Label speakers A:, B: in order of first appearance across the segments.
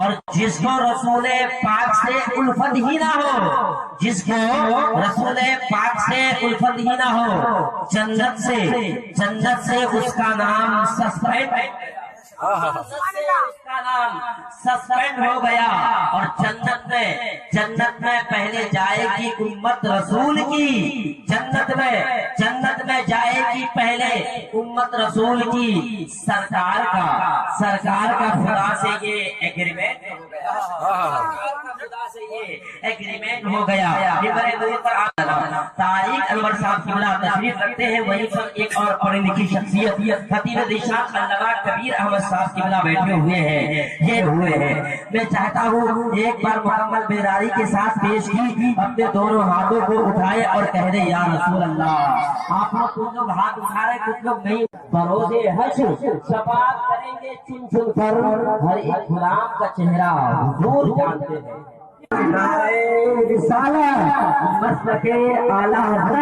A: اور جس کو رسول پاک سے الفت ہی نہ ہو، جس کو رسول پاک سے الفت ہی نہ ہو، جنت سے اس کا نام سسپینڈ ہو گیا۔ اور جنت میں پہلے جائے گی امت رسول کی، جنت میں جائے گی پہلے امت رسول کی۔ سرکار کا خدا سے یہ ایگریمنٹ ہو گیا، طارق انور صاحب قبلہ تشریف رکھتے ہیں، وہیں پر ایک اور پڑھی لکھی شخصیت خطیب ذیشان علامہ کبیر احمد صاحب قبلہ بیٹھے ہوئے ہیں۔ میں چاہتا ہوں ایک بار مکمل بیداری کے ساتھ پیش کی، اپنے دونوں ہاتھوں کو اٹھائے اور کہہ دے یا رسول اللہ۔ آپ کچھ لوگ ہاتھ اٹھا رہے، کچھ لوگ نہیں۔ بروز حشر شفاعت کریں گے چن چن کر، ہر ایک غلام کا چہرہ حضور جانتے ہیں۔ رسالت مسلک اعلیٰ حضرت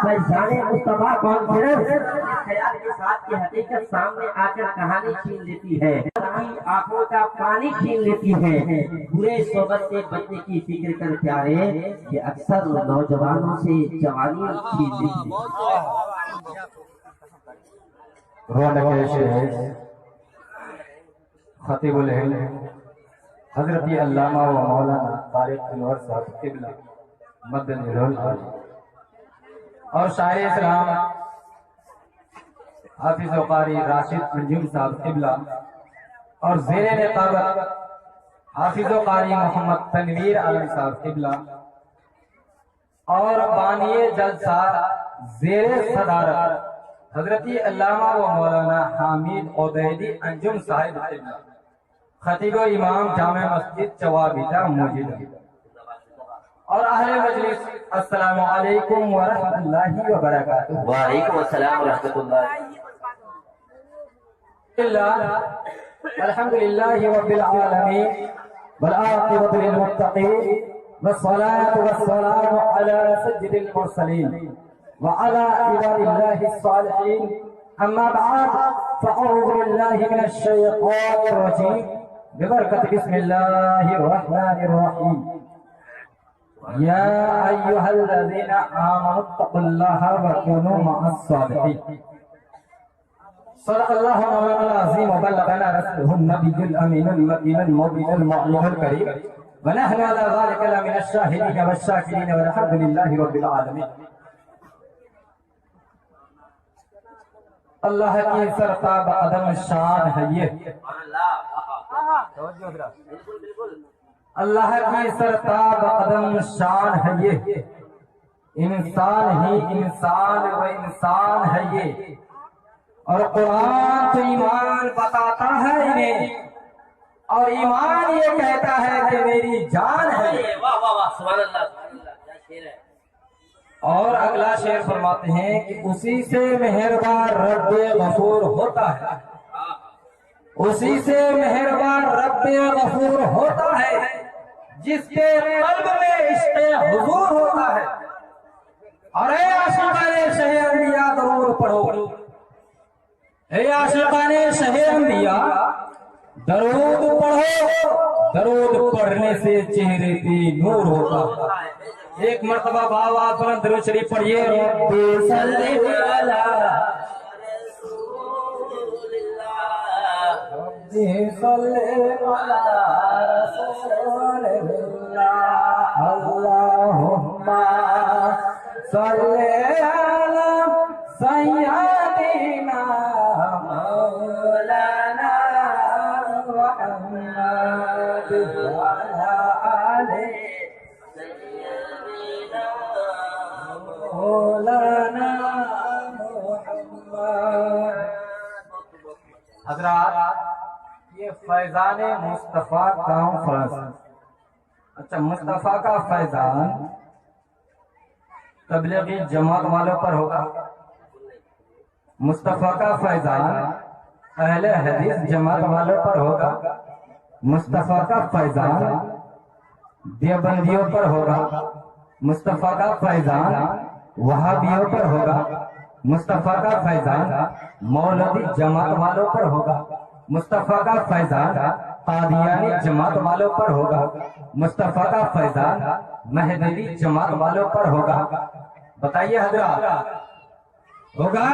A: فیضان مصطفیٰ کانفرنس خیال کے ساتھ یہ حقیقت سامنے آ کر کہانی چھین لیتی ہے، آنکھوں کا پانی چھین لیتی ہے۔ برے صحبت سے بچنے کی فکر کر پیارے، یہ اکثر نوجوانوں سے جوانی چھین لیتی ہے۔
B: خطیب الہند حضرت علامہ و مولانا طارق انور صاحب قبلہ مدنی رول اور شاعر اسلام حافظ و قاری راشد انجم صاحب قبلہ اور زیر نقابت حافظ و قاری محمد تنویر عالم صاحب قبلہ اور بانی جلسہ زیر صدارت حضرت علامہ و مولانا حامد عبیدی انجم صاحب قبلہ خطیب و امام جامع مسجد چوابیدہ موجود ہے۔ اور اہل مجلس السلام علیکم ورحمۃ اللہ وبرکاتہ۔
A: وعلیکم السلام ورحمۃ
B: اللہ الحمد للہ رب العالمین والعاقبۃ للمتقین والصلاة والسلام علی سید المرسلین وعلى عباد الله الصالحين، اما بعد فاعوذ بالله من الشیطان الرجیم ببرکت بسم اللہ الرحمن الرحیم۔ یا ایہا الذین آمنوا اتقوا اللہ وکونوا مع الصادقین۔ صدق اللہ مولانا العظیم وبلغنا رسولہ النبی الامین المکین المبین المعلم الکریم ونحن على ذلك لمن الشاهدین والشاکرین والحمد للہ رب العالمین۔ اللہ کی سرتاب عدم شان ہے یہ، اللہ کی سرتاب عدم شان ہے یہ، انسان ہی انسان و انسان ہے یہ، اور قرآن تو ایمان بتاتا ہے انہیں، اور ایمان یہ کہتا ہے کہ میری جان ہے۔
A: سبحان اللہ، کیا شعر ہے۔
B: اور اگلا شعر فرماتے ہیں کہ اسی سے مہربان رب غفور ہوتا ہے، اسی سے مہربان رب غفور ہوتا ہے، جس کے قلب میں عشق حضور ہوتا ہے۔ اور اے عاشقان شہ انبیاء درود پڑھو، اے عاشقان شہ انبیاء درود پڑھو، درود پڑھنے سے چہرے پہ نور ہوتا ہے۔ ایک مرتبہ باوات بلند درود شریف پڑھیے۔ ربی صلی علی رسول اللہ، ربی صلی علی رسول اللہ، اللہم صلی علی سیدنا مولانا محمد وعلی آلہ مولانا محمد۔ حضرات، یہ فیضان مصطفیٰ کانفرنس، اچھا مصطفیٰ کا فیضان تبلیغی جماعت والوں پر ہوگا، مصطفیٰ کا فیضان اہل حدیث جماعت والوں پر ہوگا، مصطفیٰ کا فیضان دیوبندیوں پر ہوگا، مصطفیٰ کا فیضان وہابیوں پر ہوگا، مصطفیٰ کا فیضان مولوی جماعت والوں پر ہوگا، مصطفیٰ کا فیضان قادیانی جماعت والوں پر ہوگا، مصطفیٰ کا فیضان مہدوی جماعت والوں پر ہوگا؟ بتائیے حضرات، ہوگا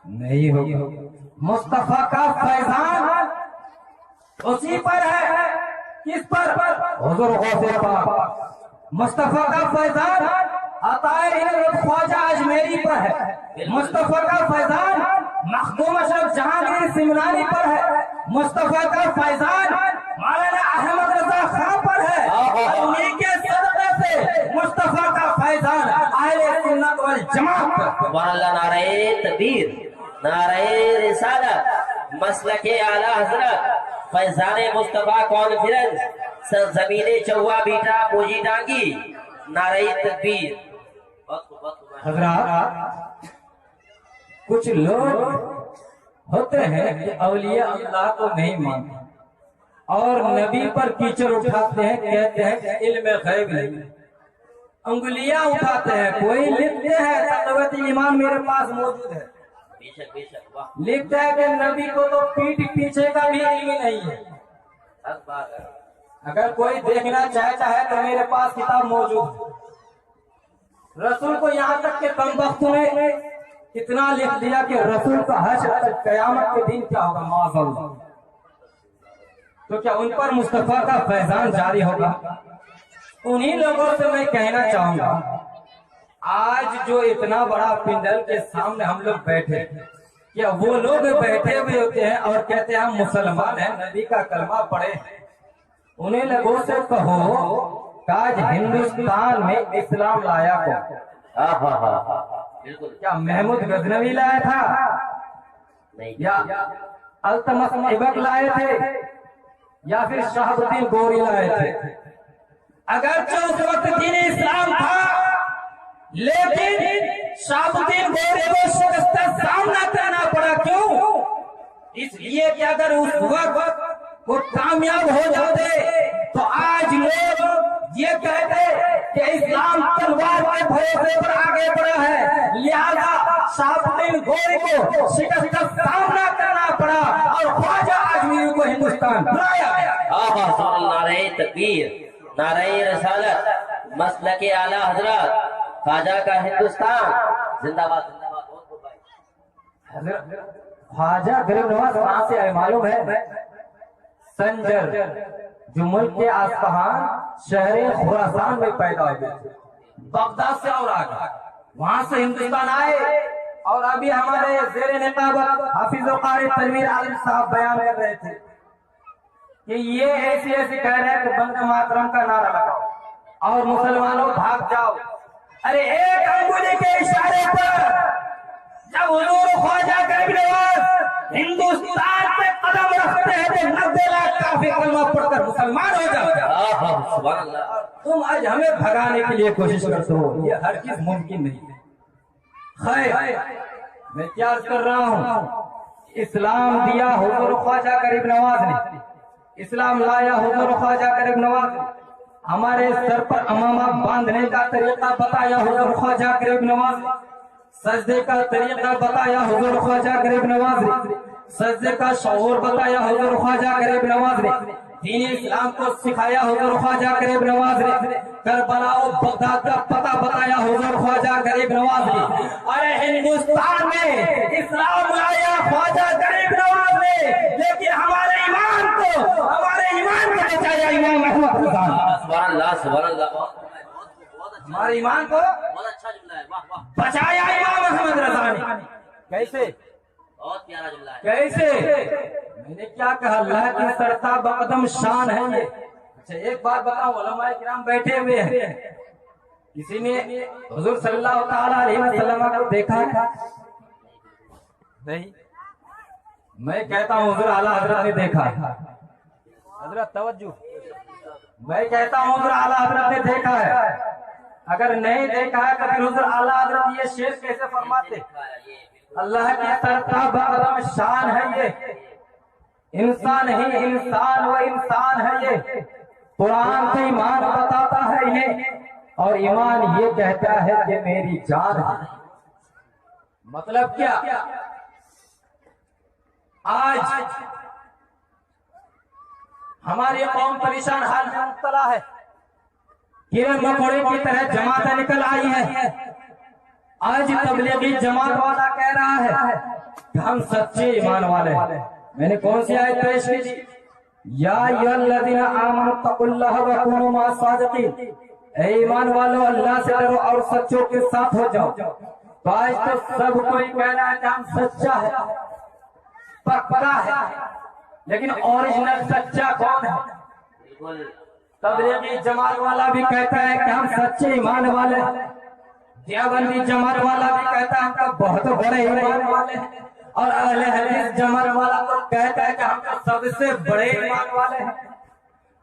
B: نہیں ہوگا؟ مصطفیٰ کا فیضان اسی پر ہے، کس پر؟ حضور غوث پاک۔ مصطفیٰ کا فیضان عطائے خواجہ اجمیری پر ہے، مصطفیٰ کا فیضان مخدوم اشرف جہانگیر سمنانی پر ہے، مصطفیٰ کا فیضان مولانا احمد رضا خان پر ہے، اور انہیں کے صدقے سے مصطفیٰ کا فیضان اہل سنت والجماعت پر۔
A: سبحان اللہ، نعرہ تکبیر، نعرہ رسالت، مسلک اعلی حضرت، فیضان مصطفیٰ کانفرنس، سرزمین چوا بیٹا موجی ڈانگی، نعرہ تکبیر۔
B: حضرات، کچھ لوگ ہوتے ہیں کہ اولیاء اللہ کو نہیں مانتے اور نبی پر کیچڑ اٹھاتے ہیں، کہتے ہیں کہ علم غیب نہیں، انگلیاں اٹھاتے ہیں، کوئی لکھتے ہیں تقویت ایمان میرے پاس موجود ہے،
A: بے شک بے شک، واہ،
B: لکھتا ہے کہ نبی کو تو پیٹ پیچھے کا بھی علم نہیں ہے۔
A: حق بات ہے۔
B: اگر کوئی دیکھنا چاہتا ہے تو میرے پاس کتاب موجود ہے۔ رسول کو یہاں تک کہ کمبختوں نے اتنا لکھ دیا کہ رسول کا حشر قیامت کے دن کیا ہوگا، معاذ اللہ، تو کیا ان پر مصطفیٰ کا فیضان جاری ہوگا؟ انہی لوگوں سے میں کہنا چاہوں گا، آج جو اتنا بڑا پنڈل کے سامنے ہم لوگ بیٹھے، کیا وہ لوگ بیٹھے ہوئے ہوتے ہیں اور کہتے ہیں ہم مسلمان ہیں، نبی کا کلمہ پڑھے؟ انہیں لوگوں سے کہو کہ آج ہندوستان میں اسلام لایا کو
A: بالکل
B: کیا محمود غزنوی لایا تھا
A: نہیں،
B: یا التمس ایبک لائے تھے یا پھر شہاب الدین گوری لائے تھے؟ اگرچہ اس وقت دین اسلام تھا، لیکن شہاب الدین گوری کو شکست کا سامنا کرنا پڑا، کیوں؟ اس لیے کہ اگر اس وقت وہ کامیاب ہو جاتے تو آج لوگ یہ کہتے کہ اسلام تلوار کے بھروسے پر آگے بڑھا ہے، لہذا شہاب الدین گوری کو شکست کا سامنا کرنا پڑا اور خواجہ اجمیری کو ہندوستان بلایا گیا۔
A: نعرہ تکبیر، نعرہ رسالت، مسلک اعلی حضرت، خواجہ کا ہندوستان زندہ باد، زندہ باد، بہت بہت بھائی۔
B: خواجہ غریب نواز کہاں سے آئے معلوم ہے؟ سنجر، جو ملک کے اصفہان شہر خراسان میں پیدا ہوئے، بغداد سے اور آگے وہاں سے ہندوستان آئے، اور ابھی ہمارے زیر نقابت حافظ و قاری تنویر عالم صاحب بیان کر رہے تھے کہ یہ ایسی کہہ رہے ہیں کہ بندے ماترم کا نعرہ لگاؤ اور مسلمانوں بھاگ جاؤ۔ ارے ایک انگلی کے اشارے پر جب حضور خواجہ غریب نواز ہندوستان پہ قدم رکھتے ہیں تو 90 لاکھ کافر کلمہ پڑھ کر مسلمان ہو جاتے ہیں۔
A: سبحان اللہ۔
B: تم آج ہمیں بھگانے کے لیے کوشش کرتے ہو، یہ ہرگز ممکن نہیں ہے۔ خیر، میں کیا عرض کر رہا ہوں، اسلام دیا حضور خواجہ غریب نواز نے، اسلام لایا حضور خواجہ غریب نواز نے، ہمارے سر پر امامہ باندھنے کا طریقہ بتایا حضور خواجہ غریب نواز نے، سجدے کا طریقہ بتایا حضور خواجہ غریب نواز نے، سجدے کا شعور بتایا حضور خواجہ غریب نواز نے، دین اسلام کو سکھایا حضور خواجہ غریب نواز نے، کربلا و بغداد کا پتہ بتایا حضور خواجہ غریب نواز نے، ارے ہندوستان میں اسلام لایا خواجہ غریب نواز نے، لیکن ہمارے ایمان کو بچایا امام احمد رضا۔
A: سبحان اللہ، سبحان اللہ،
B: ہمارے ایمان کو
A: بہت اچھا جملہ ہے، واہ واہ،
B: بچایا امام احمد رضا نے۔ کیسے؟
A: بہت پیارا جملہ ہے۔
B: کیسے؟ میں نے کیا کہا، اللہ کی سرتا بقدم شان ہے یہ۔ اچھا ایک بات بتاؤں، علماء کرام بیٹھے ہوئے ہیں، کسی نے حضور صلی اللہ تعالی علیہ وسلم کو دیکھا تھا؟ نہیں۔ میں کہتا ہوں حضور اعلیٰ حضرت نے دیکھا۔ حضرت توجہ، میں کہتا ہوں حضور اعلیٰ حضرت نے دیکھا ہے۔ اگر نہیں دیکھا ہے تو پھر حضور اعلیٰ حضرت یہ شعر کیسے فرماتے؟ اللہ کی سرتا بقدم شان ہے یہ، انسان ہی انسان و انسان ہے یہ، قرآن سے ایمان بتاتا ہے یہ، اور ایمان یہ کہتا ہے کہ میری جان ہے۔ مطلب کیا؟ آج ہماری قوم پریشان حال میں مبتلا ہے، کیڑے مکوڑے کی طرح جماعتیں نکل آئی ہیں۔ آج تبلیغی جماعت والا کہہ رہا ہے کہ ہم سچے ایمان والے ہیں۔ میں نے کون سی آیت پیش کی؟ یا ایھا الذین آمنوا اتقوا اللہ وکونوا مع الصادقین، اے ایمان والو اللہ سے ڈرو اور سچوں کے ساتھ ہو جاؤ۔ تو آج تو سب کوئی کہہ رہا ہے کہ ہم سچا ہے، پکا ہے، لیکن اوریجنل سچا کون ہے؟ تبلیغی جماعت والا بھی کہتا ہے کہ ہم سچے ایمان والے ہیں، دیوبندی جماعت والا بھی کہتا ہے ہم تو بہت بڑے ایمان والے ہیں، اور اہل حدیث جماعت والا تو کہتا ہے کہ ہم تو سب سے بڑے ایمان والے ہیں۔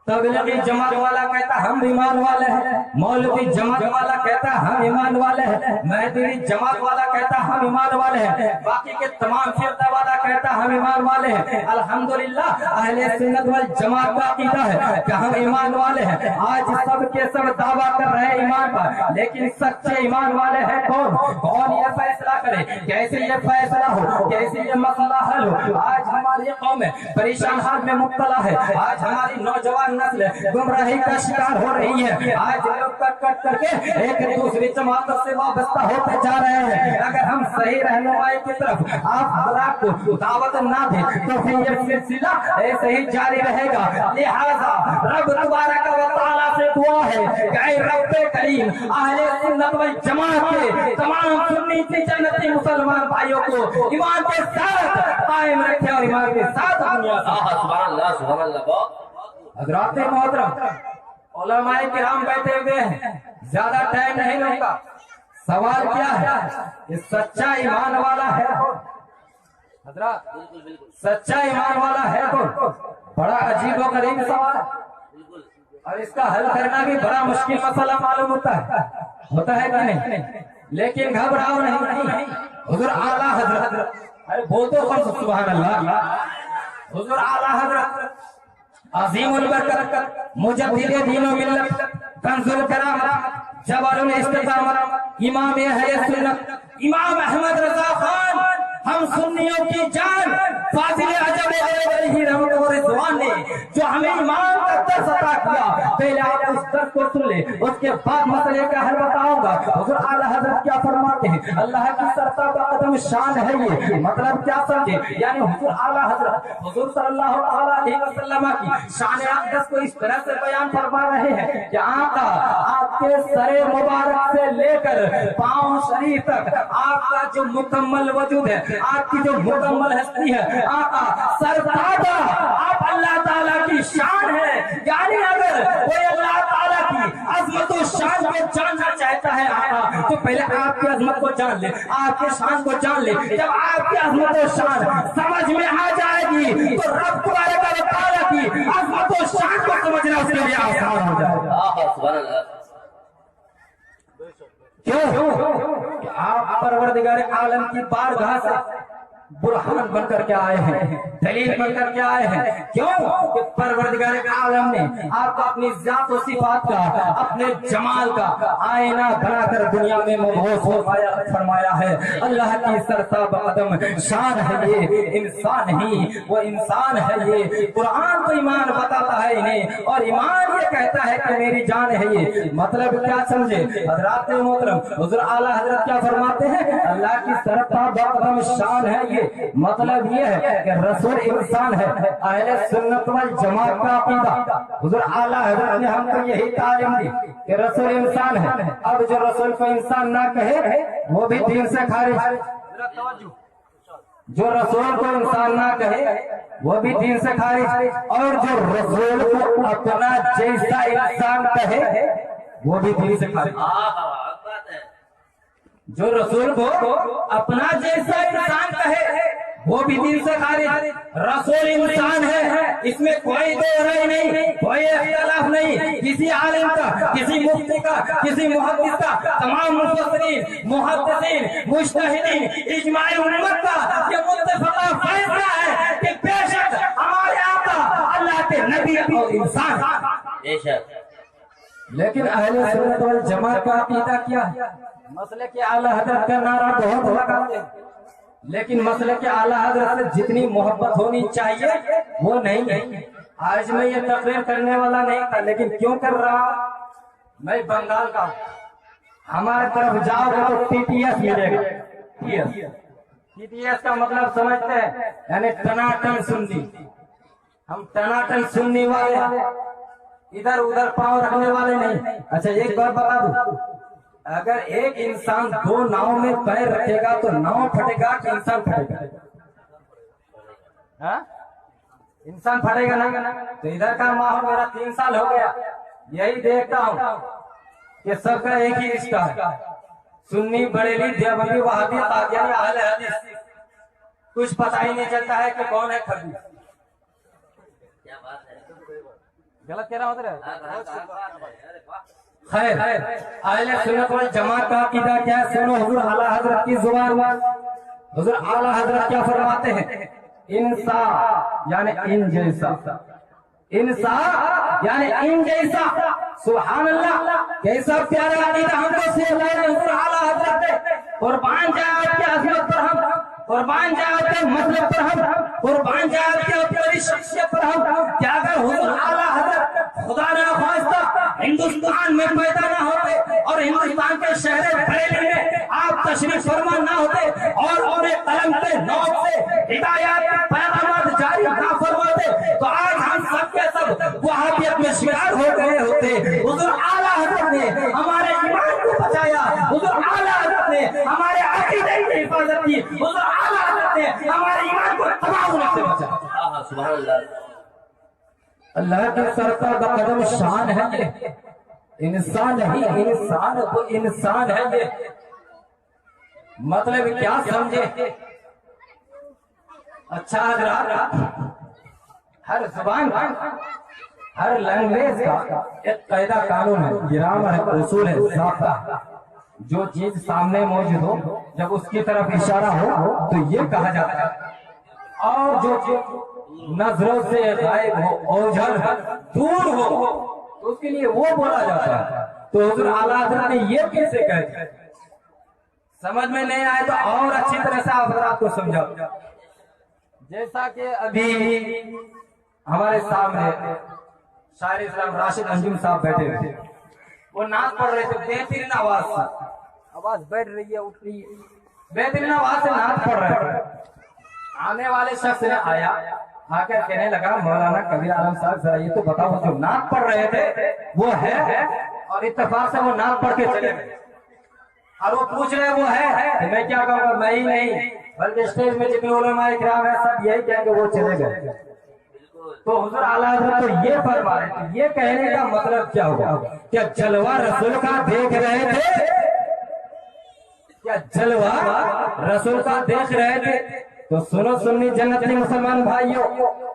B: تبلیغی جماعت والا کہتا ہے ہم ایمان والے ہیں، مولوی جماعت والا کہتا ہے ہم ایمان والے ہیں، مہدوی جماعت والا کہتا ہے ہم ایمان والے ہیں، باقی کے تمام فرقہ والا کہتا ہے ہم ایمان والے ہیں۔ الحمدللہ اہل سنت والجماعت کا عقیدہ ہے کہ ہم ایمان والے ہیں۔ آج سب کے سب دعویٰ کر رہے ہیں ایمان پر، لیکن سچے ایمان والے ہیں کون یہ فیصلہ کرے، کیسے یہ فیصلہ ہو، کیسے یہ مسئلہ حل ہو؟ آج ہماری قوم پریشان حال میں مبتلا ہے، آج ہماری نوجوان نسل گمراہی کا شکار ہو رہی ہے، آج لوگ کٹ کر کے ایک دوسری جماعت سے وابستہ ہوتے جا رہے ہیں۔ اگر ہم صحیح رہنمائی کی طرف آپ حضرات کو دعوت نہ دیں تو پھر یہ سلسلہ ایسے ہی جاری رہے گا۔ لہذا رب تبارک و تعالیٰ سے دعا ہے کہ اے رب کریم اہل سنت والجماعت کے تمام سنی جنتی مسلمان بھائیوں کو ایمان کے ساتھ قائم رکھے اور ایمان کے ساتھ دنیا
A: سبحان اللہ سبحان اللہ۔
B: حضرات محترم، علماء کرام بیٹھے ہوئے ہیں، زیادہ ٹائم نہیں لوں سوال کیا ہے کہ سچا ایمان والا ہے کون؟ حضرات سچا ایمان والا ہے کون؟ بڑا عجیب و غریب سوال ہے، اور اس کا حل کرنا بھی بڑا مشکل مسئلہ معلوم ہوتا ہے کہ نہیں؟ لیکن گھبراؤ نہیں، حضور اعلیٰ حضرت، ارے بول تو سبحان اللہ، حضور اعلیٰ حضرت عظیم البرکت مجدد دین و ملت کنز الکرامت جبل الاستقامت امام اہل سنت امام احمد رضا خان ہم سنیوں کی جان فاضل عجب علیہ رحمت و رضوان نے جو ہمیں ایمان کا درس عطا کیا، پہلے آپ اس درس کو سن لیں، اس کے بعد مسئلے کا حل بتاؤں گا۔ حضور اعلیٰ حضرت کیا فرماتے ہیں؟ اللہ کی سرتا قدم شان ہے یہ، مطلب کیا سمجھے؟ یعنی حضور اعلیٰ حضرت حضور صلی اللہ علیہ وسلم کی شان اقدس کو اس طرح سے بیان فرما رہے ہیں کہ آقا آپ کے سر مبارک سے لے کر پاؤں شریف تک آپ کا جو مکمل وجود ہے، آپ کی جو مکمل ہستی ہے، آقا سرتاجہ آپ اللہ تعالیٰ کی شان ہے۔ یعنی اگر کوئی اللہ تعالیٰ کی عظمت و شان کو جاننا چاہتا ہے آقا تو پہلے آپ کی عظمت کو جان لے، آپ کے شان کو جان لے۔ جب آپ کی عظمت و شان سمجھ میں آ جائے گی تو رب تبارک و تعالیٰ کی عظمت و شان کو سمجھنا اس کے لیے آسان ہو جائے گا۔ کیوں کہ آپ پروردگار عالم کی بارگاہ سے برہان بن کر کے آئے ہیں، دلیل بن کر کے آئے ہیں۔ کیوں کہ پروردگار عالم نے آپ کو اپنی ذات و صفات کا، اپنے جمال کا آئینہ بنا کر دنیا میں مبعوث فرمایا ہے۔ اللہ کی سرتاب قدم شان ہے یہ، انسان ہی وہ انسان ہے یہ۔ قرآن تو ایمان بتاتا ہے انہیں، اور ایمان یہ کہتا ہے کہ میری جان ہے یہ۔ مطلب کیا سمجھے حضرات محترم؟ حضور اعلیٰ حضرت کیا فرماتے ہیں؟ اللہ کی سرتاب قدم شان ہے یہ، مطلب یہ ہے کہ رسول انسان ہے۔ اہل سنت والجماعت کا عقیدہ حضور اعلیٰ حضرت نے ہم کو یہی تعلیم دی کہ رسول انسان ہے۔ اب جو رسول کو انسان نہ کہے وہ بھی دین سے خارج، جو رسول کو انسان نہ کہے وہ بھی دین سے خارج، اور جو رسول کو اپنا جیسا انسان کہے وہ بھی دین سے خارج۔ جو رسول کو اپنا جیسا انسان کہے وہ بھی دین سے خارج۔ رسول انسان ہے، اس میں کوئی دو رائے نہیں، کوئی اختلاف نہیں، کسی عالم کا، کسی مفتی کا، کسی محدث کا، تمام مفسرین، محدثین، مجتہدین، اجماع امت کا یہ متفقہ فیصلہ ہے کہ بے شک ہمارے آقا اللہ کے نبی اور انسان۔ بے شک لیکن اہل سنت والجماعت کا عقیدہ کیا ہے؟ مسئلے کے اعلیٰ حضرت کا نعرہ بہت لگاتے ہیں، لیکن مسلک کے اعلیٰ حضرت سے جتنی محبت ہونی چاہیے وہ نہیں. آج میں یہ تقریر کرنے والا نہیں تھا، لیکن کیوں کر رہا؟ میں بنگال کا ہوں. ہمارے طرف جاؤ گے تو ٹی ٹی ایس ملے گا. ٹی ٹی ایس کا مطلب سمجھتے ہیں؟ یعنی ٹناٹن سنی. ہم ٹناٹن سننے والے ادھر ادھر پاؤں رکھنے والے نہیں. اچھا ایک بات بتا دوں، اگر ایک انسان دو ناؤں میں پیر رکھے گا تو ناؤ پھٹے گا کہ انسان پھٹے گا؟ انسان پھٹے گا نا. تو ادھر کا ماحول میرا 3 سال ہو گیا، یہی دیکھتا ہوں کہ سب کا ایک ہی رشتہ ہے، سنی بریلی دیوبندی وہابی قادیانی اہل حدیث. کچھ پتہ ہی نہیں چلتا ہے کہ کون ہے خبیث. غلط کہہ رہا ہوں. خیر، اہل سنت والجماعت کا عقیدہ کیا ہے؟ سنو حضور اعلیٰ حضرت کی زبان. حضور اعلیٰ حضرت کیا فرماتے ہیں؟ انسان یعنی ان جیسا، انسان یعنی ان جیسا. سبحان اللہ، کیسا پیارا عقیدہ ہم کو سے اللہ نے حضور اعلیٰ حضرت نے. قربان جائے آپ کی عظمت پر ہم، قربان جائے آپ کے مسلک پر ہم، قربان جائے آپ کی اپنی شخصیت پر ہم. کیا اگر حضور اعلیٰ حضرت خدا نہ خواستہ ہندوستان میں پیدا نہ ہوتے اور ہندوستان کے شہر بریلی میں آپ تشریف فرما نہ ہوتے اور قلم کے نوٹ سے ہدایات پیغامات جاری نہ فرماتے تو آج ہم سب کے سب وہابیت میں شکار ہو گئے ہوتے. حضور اعلیٰ حضرت نے ہمارے ایمان کو بچایا، حضور اعلیٰ حضرت نے ہمارے عقیدے کی حفاظت کی، حضور اعلیٰ حضرت نے ہمارے ایمان کو تباہ ہونے سے بچایا. سبحان اللہ. اللہ کی سرکار کا قدم شان ہے یہ. انسان نہیں، انسان تو انسان ہے یہ. مطلب کیا سمجھے؟ اچھا حضرات، ہر زبان ہر لینگویج کا ایک قاعدہ قانون ہے، گرامر ہے، اصول ہے، ضابطہ. جو چیز سامنے موجود ہو جب اس کی طرف اشارہ ہو تو یہ کہا جاتا ہے، اور جو چیز نظروں سے غائب ہو، اوجھل دور ہو تو اس کے لیے وہ بولا جاتا ہے. تو حضور اعلیٰ حضرت نے یہ کیسے کہا؟ سمجھ میں نہیں آئے تو اور اچھی طرح سے آپ حضرات کو سمجھاؤ. جیسا کہ ابھی ہمارے سامنے شاعر اسلام راشد انجم صاحب بیٹھے ہوئے، وہ نعت پڑھ رہے تھے بہترین آواز سے. آواز بیٹھ رہی ہے، اٹھ رہی ہے، بہترین آواز سے نعت پڑھ رہے تھے. آنے والے شخص نے آیا، آ کر کہنے لگا مولانا کبیر عالم صاحب ذرا یہ تو بتاؤ جو نعت پڑھ رہے تھے وہ ہے؟ اور اتفاق سے وہ نعت پڑھ کے چلے گئے. اور وہ پوچھ رہے وہ ہے؟ میں کیا کہوں گا؟ میں ہی نہیں بلکہ اسٹیج میں جتنے علماء کرام ہیں سب یہی کہیں گے وہ چلے گئے. تو حضور اعلیٰ حضرت تو یہ فرما رہے تھے. یہ کہنے کا مطلب کیا ہوگا؟ کیا جلوہ رسول کا دیکھ رہے تھے؟ کیا جلوہ رسول کا دیکھ رہے تھے؟ تو سنو سنی جنتی مسلمان بھائیوں،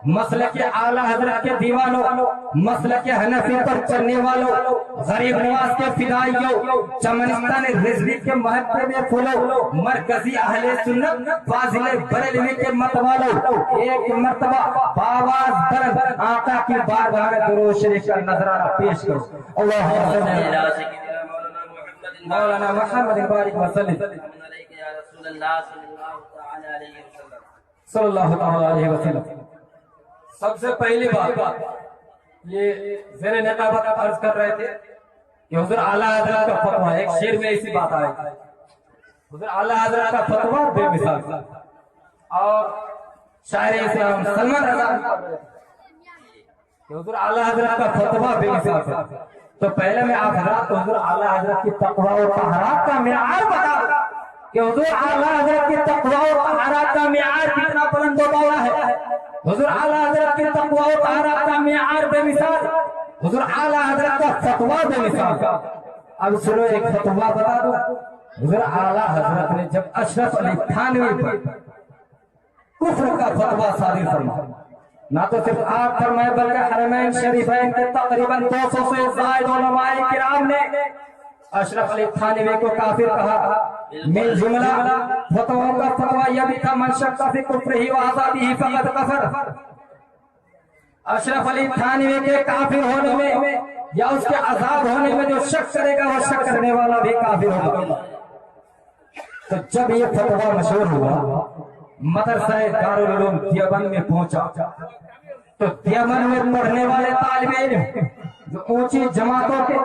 B: مسلک اعلیٰ حضرت کے دیوانوں، مسلک حنفی پر چلنے والوں، غریب نواز کے فدائیوں، چمنستان رضوی کے محبت میں پھولو، مرکزی اہل سنت فاضل بریلوی کے مت والوں، ایک مرتبہ باواز درد آقا کی بارگاہ میں درود شریف کا نذرانہ پیش کرو. اللہم صل علی مولانا محمد بارک وسلم صلی اللہ علیہ وسلم. سب سے پہلی بات یہ زیر نقابت عرض کر رہے تھے کہ حضور اعلیٰ حضرت کا فتویٰ، ایک شعر میں اسی بات آئی، حضور اعلیٰ حضرت کا فتویٰ بے مثال. اور شاعر اسلام سلمان رضا کہ حضور اعلیٰ حضرت کا فتویٰ بے مثال. تو پہلے میں آپ حضرات کو حضور اعلیٰ حضرت کی تقویٰ و طہارت کا معیار بتا دوں کہ حضور اعلیٰ حضرت کی تقویٰ و طہارت کا معیار کتنا بلند و بالا ہے. حضور اعلیٰ حضرت کی تقویٰ و طہارت کا معیار بے مثال، حضور اعلیٰ حضرت کا فتویٰ بے مثال. اب سنو ایک فتویٰ بتا دوں. حضور اعلیٰ حضرت نے جب اشرف علی تھانوی پر کفر کا فتویٰ صادر فرمایا، نہ تو صرف آپ فرمائے بلکہ حرمین شریفین کے تقریباً 200 سے زائد علماء کرام نے اشرف علی تھانوی کو کافر کہا. من جملہ فتووں کا فتویٰ یہ بھی تھا من شک فی کفرہ و عذابہ فقد کفر. اشرف علی تھانوی کے کافر ہونے میں یا اس کے عذاب ہونے میں جو شک کرے گا وہ شک کرنے والا بھی کافر ہوگا. تو جب یہ فتویٰ مشہور ہوا مدرسہ دارال علوم دیوبند میں پہنچا تو دیوبند میں پڑھنے والے طالب علم جو اونچی جماعتوں کے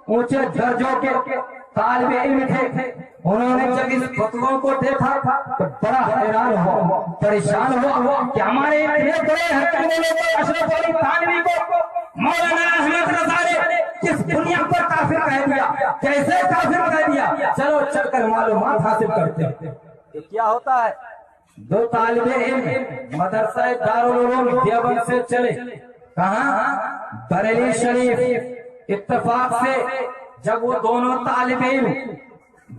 B: اونچے درجوں کے طالب علم تھے انہوں نے جب اس فتووں کو دیکھا تو بڑا حیران ہوا پریشان ہوا کہ ہمارے اتنے بڑے حکیم اشرف علی تھانوی کو مولانا احمد رضا نے کس بنیاد پر کافر کہہ دیا کیسے کافر کہہ دیا چلو چل کر معلومات حاصل کرتے ہیں یہ کیا ہوتا ہے دو طالب علم مدرسہ دارالعلوم دیوبند سے چلے کہاں بریلی شریف اتفاق سے جب وہ دونوں طالب علم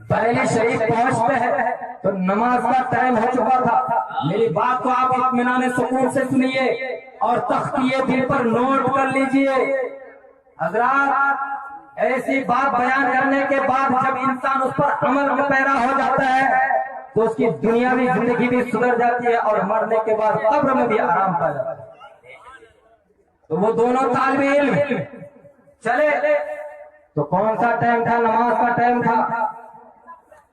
B: بریلی شریف پہنچتے ہیں تو نماز کا ٹائم ہو چکا تھا میری بات کو آپ اطمینان سکون سے سنیے اور تختیے دل پر نوٹ کر لیجئے حضرات ایسی بات بیان کرنے کے بعد جب انسان اس پر عمل پیرا ہو جاتا ہے تو اس کی دنیاوی زندگی بھی سدھر جاتی ہے اور مرنے کے بعد قبر میں بھی آرام پا جاتا ہے تو وہ دونوں طالب علم چلے تو کون سا ٹائم تھا نماز کا ٹائم تھا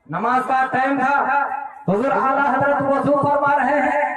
B: نماز کا ٹائم تھا حضور اعلیٰ حضرت وضو فرما رہے ہیں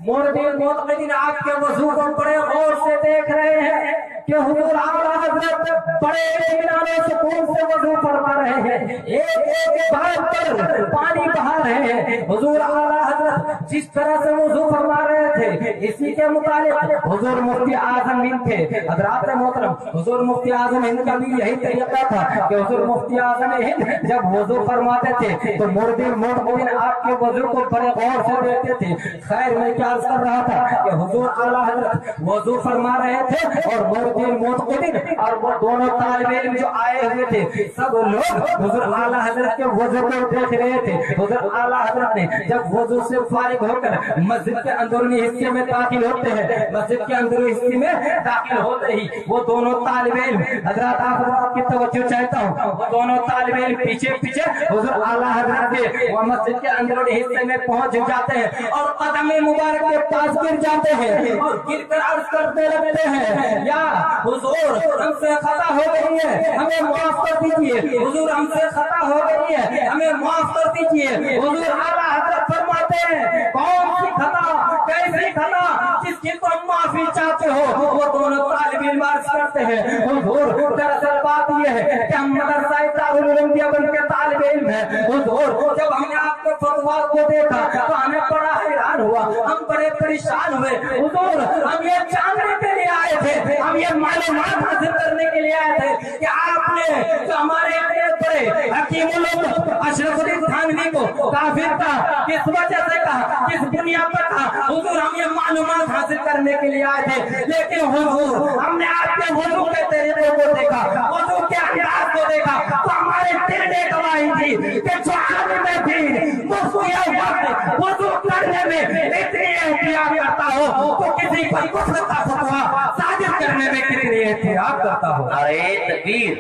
B: موردین معتقدین آپ کے وضو کو بڑے غور سے دیکھ رہے ہیں کہ حضور اعلیٰ حضرت بڑے اطمینان و سکون سے وضو فرما رہے ہیں ایک ایک بات پر پانی بہا رہے ہیں حضور اعلیٰ حضرت جس طرح سے وضو فرما رہے تھے اسی کے مطابق حضور مفتی اعظم ہند تھے حضرات محترم حضور مفتی اعظم ہند کا بھی یہی طریقہ تھا کہ حضور مفتی اعظم ہند جب وضو فرماتے تھے تو موردین معتقدین آپ کے وضو کو بڑے غور سے دیکھتے تھے خیر میں کیا عرض کر رہا تھا کہ حضور اعلیٰ حضرت وضو فرما رہے تھے اور موردین معتقدین اور وہ دونوں طالب علم جو آئے ہوئے تھے سب لوگ حضور اعلیٰ حضرت کے وضو کو دیکھ رہے تھے حضور اعلیٰ حضرت نے جب وضو سے فارغ ہو کر مسجد کے اندرونی حصے میں داخل ہوتے ہیں مسجد کے اندرونی حصے میں داخل ہوتے ہی وہ دونوں طالب علم حضرات آپ کی توجہ چاہتا ہوں وہ دونوں طالب علم پیچھے حضور اعلیٰ حضرت کے وہ مسجد کے اندرونی حصے میں پہنچ جاتے ہیں اور قدم مبارک کے پاس گر جاتے ہیں اور گر کر عرض کرنے لگتے ہیں یا حضور ہم سے خطا ہو گئی ہے ہمیں معاف کر دیجئے حضور ہم سے خطا ہو گئی ہے ہمیں معاف کر دیجئے حضور اعلیٰ حضرت فرماتے ہیں کون سی خطا کیسی خطا جس کی تم معافی چاہتے ہو وہ دونوں طالب علم عرض کرتے ہیں حضور دراصل بات یہ ہے کہ ہم مدرسہ دارالعلوم دیوبند کے طالب علم ہیں حضور جب ہم نے آپ کے فتویٰ کو دیکھا تو ہمیں بڑا حیران ہوا ہم بڑے پریشان ہوئے حضور ہم یہ جاننے کے لیے آئے تھے ہم یہ معلومات حاصل کرنے کے لیے آئے تھے کہ آپ نے جو ہمارے بڑے حکیم الامت اشرف علی تھانوی کو کافر کہا کس وجہ سے کہا کس بنیاد پر کہا حضور ہم یہ معلومات حاصل کرنے کے لیے آئے تھے لیکن حضور ہم نے آپ کے وضو کے طریقے کو دیکھا وضو کے انداز کو دیکھا تو ہمارے دل نے گواہی دی کہ جو عالم دین مفتی وقت وضو کرنے میں اتنی احتیاط کرتا ہو تو کسی پر کفر کا فتویٰ صادر کرنے میں کتنی احتیاط کرتا ہو
A: نعرہ تکبیر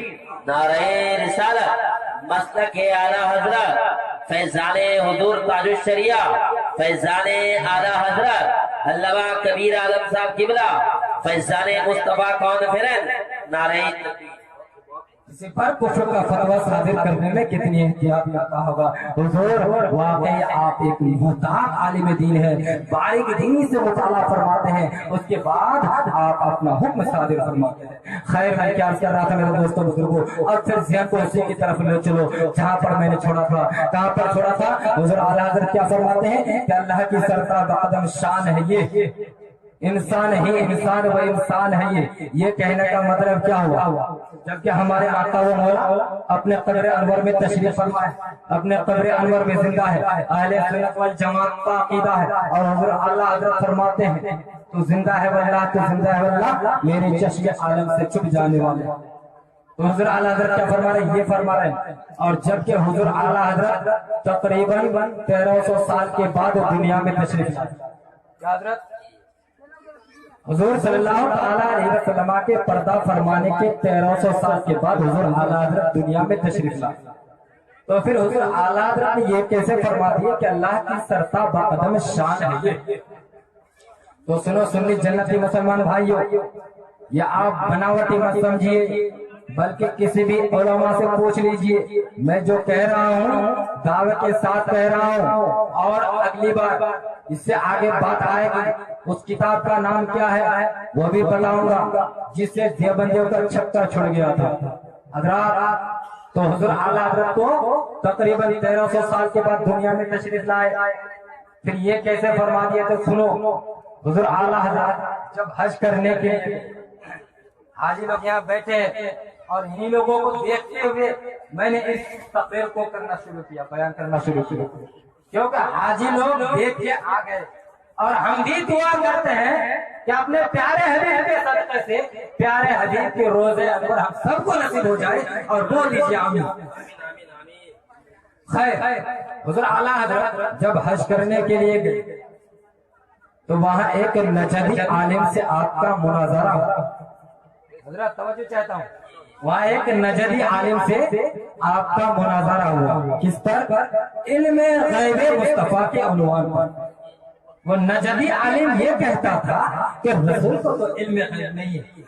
A: نعرہ رسالت مسلک اعلیٰ حضرت فیضان حضور تاج الشریعہ فیضان اعلیٰ حضرت علامہ کبیر عالم صاحب قبلہ فیضان مصطفیٰ کانفرنس نعرہ تکبیر
B: کسی پر کفر کا فتویٰ صادر کرنے میں کتنی احتیاط کرتا ہوگا حضور واقعی آپ ایک محتاط عالم دین ہے باریک دینی سے مطالعہ فرماتے ہیں اس کے بعد آپ اپنا حکم صادر فرماتے ہیں خیر میں کیا عرض کر رہا تھا میرے دوستوں بزرگوں اور پھر ذہن کو اسی کی طرف لے چلو جہاں پر میں نے چھوڑا تھا کہاں پر چھوڑا تھا حضور اعلیٰ حضرت کیا فرماتے ہیں کہ اللہ کی سرتاب عدم شان ہے یہ انسان ہی انسان و انسان ہے یہ کہنے کا مطلب کیا ہوا جبکہ ہمارے آقا و مولا اپنے قبر انور میں تشریف فرما ہے اپنے قبر انور میں زندہ ہے اہل سنت والجماعت کا عقیدہ ہے اور حضور اعلیٰ حضرت فرماتے ہیں تو زندہ ہے واللہ تو زندہ ہے واللہ میرے چشم عالم سے چھپ جانے والے تو حضور اعلیٰ حضرت کیا فرما رہے ہیں یہ فرما رہے ہیں اور جبکہ حضور اعلیٰ حضرت تقریباً 1300 سال کے بعد دنیا میں تشریف لائے کیا حضرت حضور صلی اللہ علیہ وسلم کے پردہ فرمانے کے 1300 سال کے بعد حضور اعلیٰ حضرت دنیا میں تشریف لائے تو پھر حضور اعلیٰ حضرت نے یہ کیسے فرما دیا کہ اللہ کی سرتاب بقدم شان ہے تو سنو سنی جنتی مسلمان بھائیو یہ آپ بناوٹی مت سمجھیے بلکہ کسی بھی علماء سے پوچھ لیجئے، میں جو کہہ رہا ہوں دعوت کے ساتھ کہہ رہا ہوں، اور اگلی بار اس سے آگے بات آئے گی اس کتاب کا نام کیا ہے وہ بھی بتاؤں گا، جس سے دیوبندیوں کا چھکا چھڑ گیا تھا حضرات۔ تو حضور اعلیٰ حضرت کو تقریباً 1300 سال کے بعد دنیا میں تشریف لائے، پھر یہ کیسے فرما دیا تو سنو، حضور اعلیٰ حضرت جب حج کرنے کے لیے حاجی لوگ یہاں بیٹھے اور انہی لوگوں کو دیکھتے ہوئے میں نے اس تقریر کو کرنا شروع کیا، بیان کرنا شروع کیا، کیونکہ حاجی لوگ دیکھ کے آ گئے، اور ہم بھی دعا کرتے ہیں کہ اپنے پیارے حبیب کے صدقے سے پیارے حبیب کے روزے اکبر ہم سب کو نصیب ہو جائے، اور بول دیجیے آمین۔ خیر، حضور اعلیٰ حضرت جب حج کرنے کے لیے گئے تو وہاں ایک نجدی عالم سے آپ کا مناظرہ ہوا۔ حضرت توجہ چاہتا ہوں، وہاں ایک نجدی عالم سے آپ کا مناظرہ ہوا، کس پر؟ علم غیب مصطفیٰ کے عنوان پر۔ وہ نجدی عالم یہ کہتا تھا کہ رسول کو تو علم غیب نہیں ہے،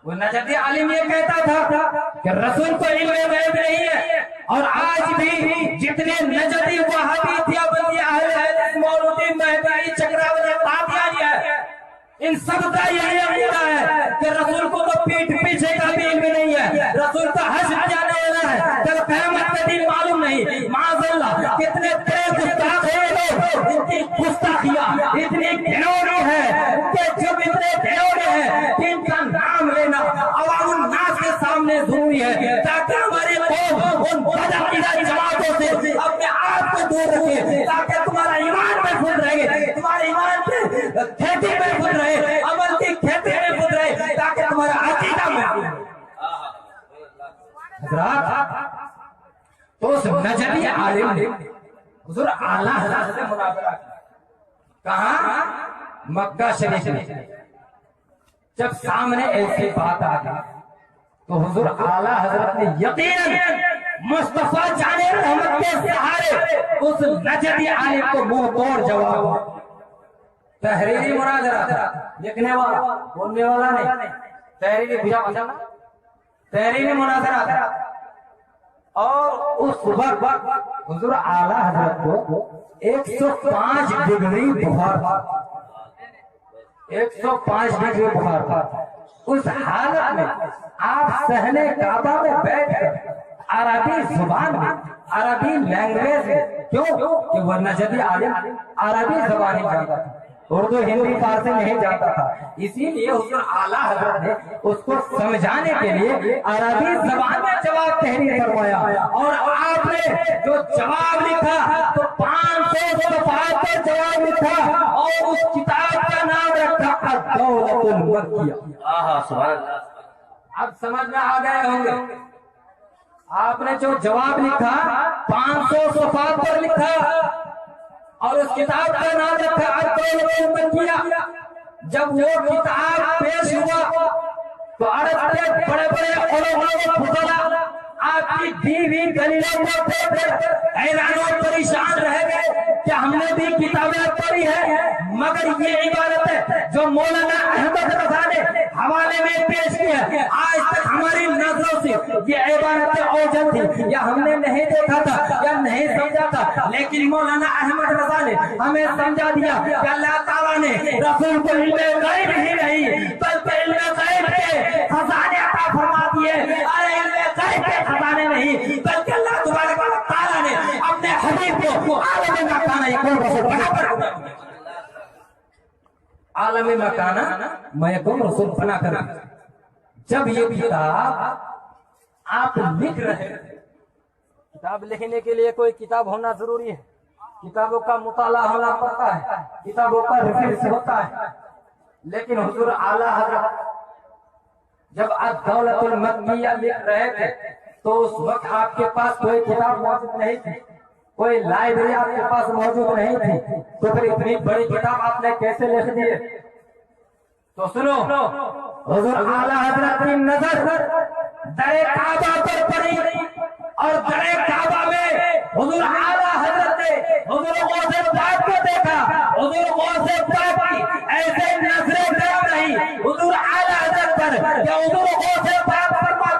B: وہ نجدی عالم یہ کہتا تھا کہ رسول کو علم غیب نہیں ہے، اور آج بھی جتنے نجدی وہابی دیوبندی اہل حدیث مولوی مہدوی چکراوتی قادیانی ہے، ان سب کا یہی عقیدہ ہے کہ رسول کو تو پیٹھ پیچھے کا بھی علم نہیں ہے، رسول کا حج جانے والا ہے، جب قیامت کا دن معلوم نہیں، معاذ اللہ کتنے بڑے گستاخ ہیں لوگ، ان کی گستاخیاں اتنی گھنولی ہے، ان کے جب اتنے گھنولی ہیں کہ ان کا نام لینا عوام الناس کے سامنے ضروری ہے، تاکہ ہماری قوم ان بدعقیدہ جماعتوں سے اپنے آپ کو دور رکھے، تاکہ تمہارا ایمان محفوظ رہے، تمہارے ایمان کی کھیتی محفوظ رہے، عمل کی کھیتی محفوظ رہے، تاکہ تمہارا عقیدہ محفوظ رہے۔ حضرات، تو اس نجدی عالم نے حضور اعلیٰ حضرت سے مناظرہ کیا، کہاں؟ مکہ شریف میں۔ جب سامنے ایسی بات آ گئی تو حضور اعلیٰ حضرت نے یقیناً مصطفیٰ جان رحمت کے سہارے اس نجدی عالم کو منہ توڑ جواب، تحریری مناظرہ، لکھنے والا بولنے والا نہیں، تحریری مناظرہ۔ اور اس وقت حضور اعلیٰ حضرت کو 105 ڈگری بخار تھا، 105 ڈگری بخار تھا۔ اس حالت میں آپ صحن کعبہ میں بیٹھ کر عربی زبان میں، عربی لینگویج میں، کیوں کہ وہ نجدی عالم عربی زبان ہی جانتا تھا، اردو ہندی فارسی نہیں جانتا تھا، اسی لیے حضور اعلیٰ حضرت نے اس کو سمجھانے کے لیے عربی زبان میں جواب تحریر فرمایا، اور آپ نے جو جواب لکھا تو 500 صفحات پر جواب لکھا، اور اس کتاب کا نام رکھا الدولة المکیہ۔ اب سمجھ میں آ گئے ہوں گے، آپ نے جو جواب لکھا 500 صفحات پر لکھا، اور اس کتاب کا نام رکھا الدولة المکیہ۔ جب وہ کتاب پیش ہوا تو عرب کے بڑے بڑے علماء و فضلاء آپ کی بیوی دلیلوں کو دیکھ کر حیران و پریشان رہ گئے کہ ہم نے بھی کتابیں پڑھی ہے، مگر یہ عبارت ہے جو مولانا احمد رضا نے حوالے میں پیش کی ہے، آج تک ہماری نظروں سے یہ عبارت اوجھل تھی، یا ہم نے نہیں دیکھا تھا یا نہیں سمجھا تھا، لیکن مولانا احمد رضا نے ہمیں سمجھا دیا کہ اللہ تعالیٰ نے رسول کو علم غیب ہی نہیں بلکہ علم غیب کے خزانے عطا فرما دیے، اور علم غیب کے خزانے نہیں بلکہ اللہ تبارک و تعالیٰ نے اپنے حبیب کو عالم مکانہ یکون رسول بنا کر، عالم مکانہ یکون رسول بنا کر۔ جب یہ کتاب آپ لکھ رہے ہیں، کتاب لکھنے کے لیے کوئی کتاب ہونا ضروری ہے، کتابوں کا مطالعہ ہونا پڑتا ہے، کتابوں کا ریفرنس ہوتا ہے، لیکن حضور اعلیٰ حضرت جب الدولة المکیہ لکھ رہے تھے تو اس وقت آپ کے پاس کوئی کتاب موجود نہیں تھی، کوئی لائبریری آپ کے پاس موجود نہیں تھی، تو پھر اتنی بڑی کتاب آپ نے کیسے لکھ دیے؟ تو سنو، حضور اعلیٰ حضرت کی نظر در کعبہ پر پڑی، اور در کعبہ میں حضور اعلیٰ حضرت نے حضور غوث پاک کو دیکھا، حضور غوث پاک کی ایسے نظریں گرم رہی حضور اعلیٰ حضرت پر کہ حضور غوث پاک فرماتے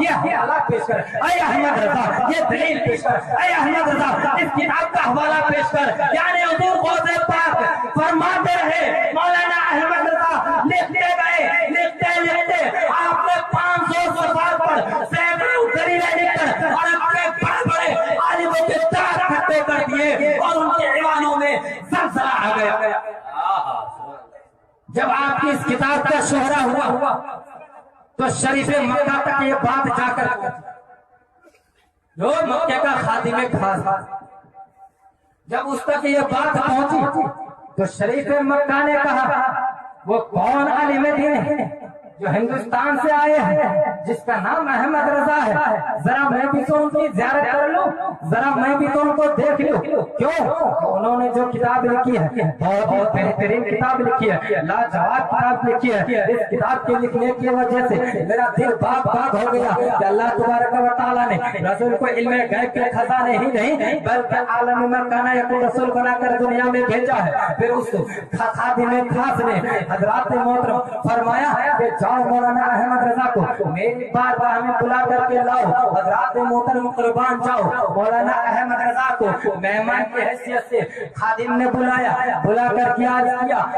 A: یہ حوالہ پیش کر, اے احمد رضا یہ دلیل پیش کر, اے احمد رضا اس کتاب کا حوالہ پیش کر. یعنی حضور غوث پاک فرماتے رہے, مولانا احمد رضا لکھتے گئے, لکھتے آپ نے 500 صفحات پر سینکڑوں دلیلیں لکھ کر اور اپنے بڑے بڑے عالموں کے دار کھٹے کر دیے اور ان کے ایوانوں میں زلزلہ آ گیا. جب آپ کی اس کتاب کا شہرہ ہوا تو شریف مکہ تک یہ بات جا کر جو مکہ کا خادم خاص, جب اس تک یہ بات پہنچی تو شریف مکہ نے کہا وہ کون عالم دین ہے جو ہندوستان سے آئے ہیں جس کا نام احمد رضا ہے, ذرا میں بھی تو ان کی زیارت کر لوں, ذرا میں بھی تو ان کو دیکھ لوں. کیوں؟ انہوں نے جو کتاب لکھی ہے بہت ہی بہترین کتاب لکھی ہے, لاجواب کتاب لکھی ہے. اس کتاب کے لکھنے کی وجہ سے میرا دل باغ باغ ہو گیا کہ اللہ تبارک و تعالیٰ نے رسول کو علم غیب کے خزانے ہی نہیں بلکہ عالم میں کانا یکون رسول بنا کر دنیا میں بھیجا ہے. پھر اس خادم خاص نے حضرات محترم فرمایا کہ جاؤ مولانا احمد رضا کو میری بارگاہ میں بلا کر کے لاؤ. حضرات محترم قربان جاؤ, مولانا احمد رضا کو مہمان کی حیثیت سے خادم نے بلایا, بلا کر کیا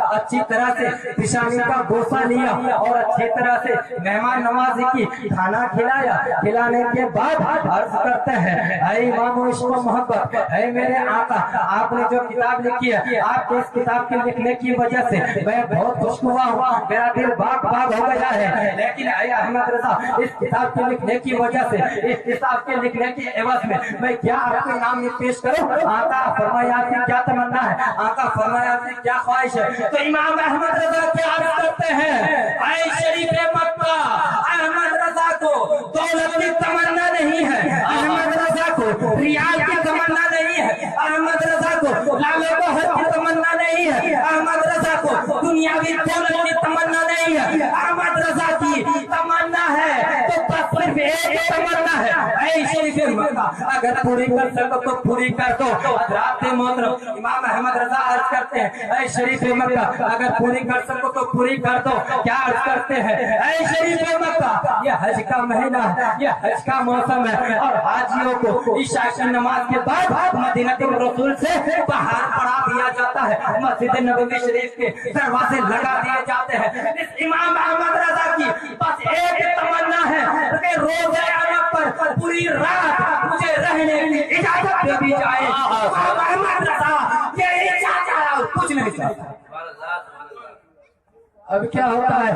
A: اچھی طرح سے پیشانی کا گوشہ لیا اور اچھی طرح سے مہمان نوازی کی, کھانا کھلایا. کھلانے کے بعد عرض کرتے ہیں اے امام و عشق و محبت, اے میرے آقا آپ نے جو کتاب لکھی ہے آپ کے اس کتاب کے لکھنے کی وجہ سے میں بہت خوش ہوا ہوں, میرا دل باغ باغ ہو گیا ہے. لیکن اے احمد رضا اس کتاب کے لکھنے کی وجہ سے, اس کتاب کے لکھنے کے عوض میں کیا آپ کے نام میں پیش کروں؟ آقا فرمایا آپ کی کیا تمنا ہے, آقا فرمایا آپ کی کیا خواہش ہے؟ تو امام احمد رضا کیا عرض کرتے ہیں اے شریف مکہ, احمد رضا کو دولت کی تمنا نہیں ہے, احمد رضا کو ریال کی تمنا نہیں ہے, احمد رضا کو لال و بہر کی تمنا نہیں ہے, احمد رضا کو دنیاوی دولت کی تمنا نہیں ہے. احمد رضا کی تمنا ہے تو بس صرف ایک تمنا ہے اے شریف مکہ, اگر پوری کر سکو تو پوری کر دو. حضرات محترم امام احمد رضا عرض کرتے ہیں اے شریف مکہ اگر پوری کر سکو تو پوری کر دو. کیا عرض کرتے ہیں اے شریف مکہ, یہ حج کا مہینہ ہے, یہ حج کا موسم ہے اور حاجیوں کو عشاء کی نماز کے بعد مدینہ رسول سے باہر پڑھا دیا جاتا ہے, مسجد نبوی شریف کے دروازے لگا دیے جاتے ہیں. اس امام احمد رضا کی بس ایک تمنا ہے کہ روزے عرب پر پوری رات مجھے رہنے کی اجازت دے دی جائے. امام احمد رضا یہ چاہتا ہے اور کچھ نہیں چاہتا. اب کیا ہوتا ہے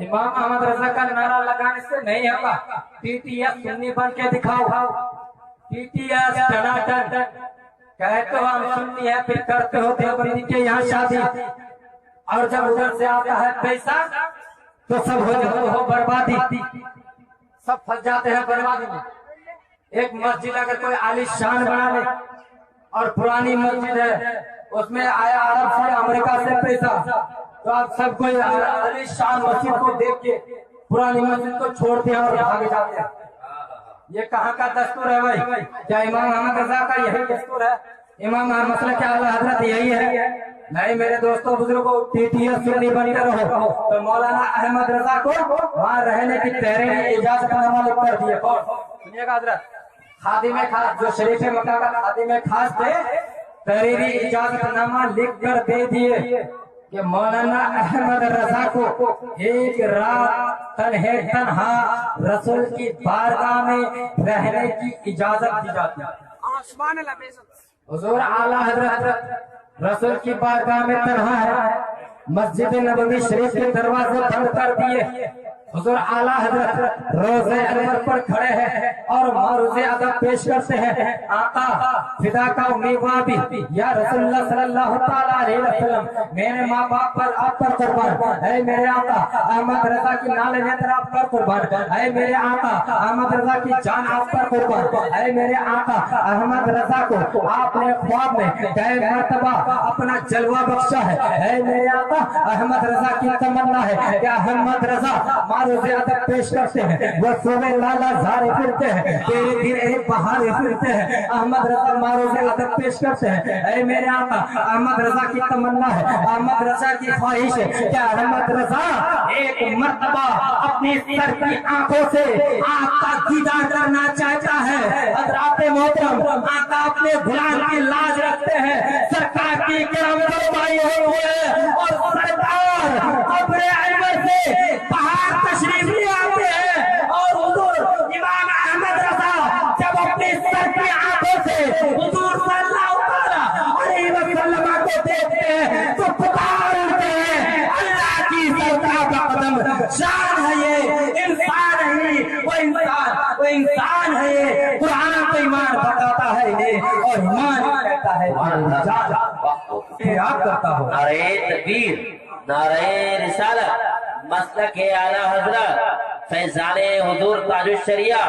A: امام احمد رضا کا نعرہ لگانے سے نہیں ہوگا, ٹی ٹی ایس سنی بن کے دکھاؤ, ٹی ٹی ایس ٹناٹن کہتے ہو ہم سنی ہے پھر کرتے ہو دیوبندی کے یہاں شادی, اور جب ادھر سے آتا ہے پیسہ تو سب ہو جاتے ہو بربادی, سب پھنس جاتے ہیں بربادی میں. ایک مسجد اگر کوئی عالی شان بنا لے اور پرانی مسجد ہے اس میں آیا عرب سے امریکہ سے پیسہ, تو آپ سب کوئی عالی شان مسجد کو دیکھ کے پرانی مسجد کو چھوڑتے ہیں اور بھاگ جاتے ہیں. یہ کہاں کا دستور ہے بھائی؟ کیا امام احمد رضا کا یہی دستور ہے؟ امام مسلک اعلیٰ حضرت یہی ہے؟ نہیں میرے دوستوں بزرگوں, ٹی ٹی ایس سنی بن کر رہو تو مولانا احمد رضا کو وہاں رہنے کی تحریری اجازت نامہ لکھ کر دیے. سنیے گا حضرت, خادم خاص جو شریف مکہ کا خادم خاص تھے تحریری اجازت نامہ لکھ کر دے دیے کہ مولانا احمد رضا کو ایک رات تنہا رسول کی بارگاہ میں رہنے کی اجازت دی جاتی ہے. حضور اعلیٰ حضرت رسول کی بارگاہ میں تنہا ہے, مسجد نبوی شریف کے دروازے بند کر دیے. حضور اعلیٰ حضرت روزے انور پر کھڑے ہیں اور معروض ادب پیش کرتے ہیں. آقا فدا کا امیدوار بھی یا رسول اللہ صلی اللہ تعالیٰ علیہ وسلم, میرے ماں باپ پر آپ پر قربان, اے میرے آقا احمد رضا کی نال نیتر آپ پر قربان, اے میرے آقا احمد رضا کی جان آپ پر قربان, اے میرے آقا احمد رضا کو آپ نے خواب میں کئی مرتبہ اپنا جلوہ بخشا ہے. اے میرے آقا احمد رضا کی تمنا ہے کہ احمد رضا
B: معروض ادب پیش کرتے ہیں، وہ صوبے لالا زارے پھرتے ہیں، تیرے دن ایک بہارے پھرتے ہیں، احمد رضا معروض ادب پیش کرتے ہیں۔ اے میرے آقا، احمد رضا کی تمنا ہے، احمد رضا کی خواہش ہے کہ احمد رضا ایک مرتبہ اپنی سر کی آنکھوں سے آپ کا دیدار کرنا چاہتا ہے۔ حضرات محترم، آقا اپنے غلام کی لاج رکھتے ہیں، سرکار کی کرم فرمائی ہوئی ہے، اور سرکار اپنے عمر سے پہاڑ تشریف لے آتے ہیں، اور حضور امام احمد رضا جب اپنی سر کی آنکھوں سے حضور صلی اللہ علیہ وسلم کو دیکھتے ہیں تو پکار اٹھتے ہیں، اللہ کی سرکار کا قدم، شان ہے یہ، انسان ہے یہ، وہ انسان ہے یہ، قرآن کو ایمان بتاتا ہے یہ، اور ایمان کہتا ہے یاد کرتا ہو۔
A: نعرہ تکبیر، نعرہ رسالت، مسلک اعلیٰ حضرت فیضان حضور تاج الشریعہ،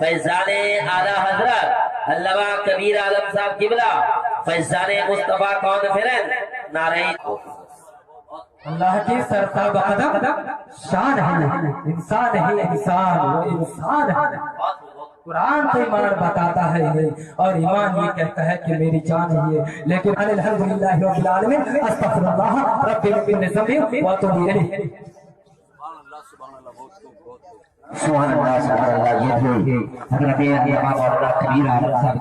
A: فیضان اعلیٰ حضرت علامہ کبیر عالم صاحب قبلہ، فیضان مصطفیٰ کانفرنس، نعرہ
B: اللہ کی سرتاب قدم، شان ہے انسان ہے، انسان وہ انسان ہے، قرآن تو ایمان بتاتا ہے یہ، اور ایمان یہ کہتا ہے کہ میری جان ہے یہ، لیکن الحمدللہ رب العالمین، استغفر اللہ ربی من ذنبی واتوب الیہ۔
A: سبحان اللہ، سبحان اللہ، یہ بھی حضرت علامہ مولانا کبیر عالم صاحب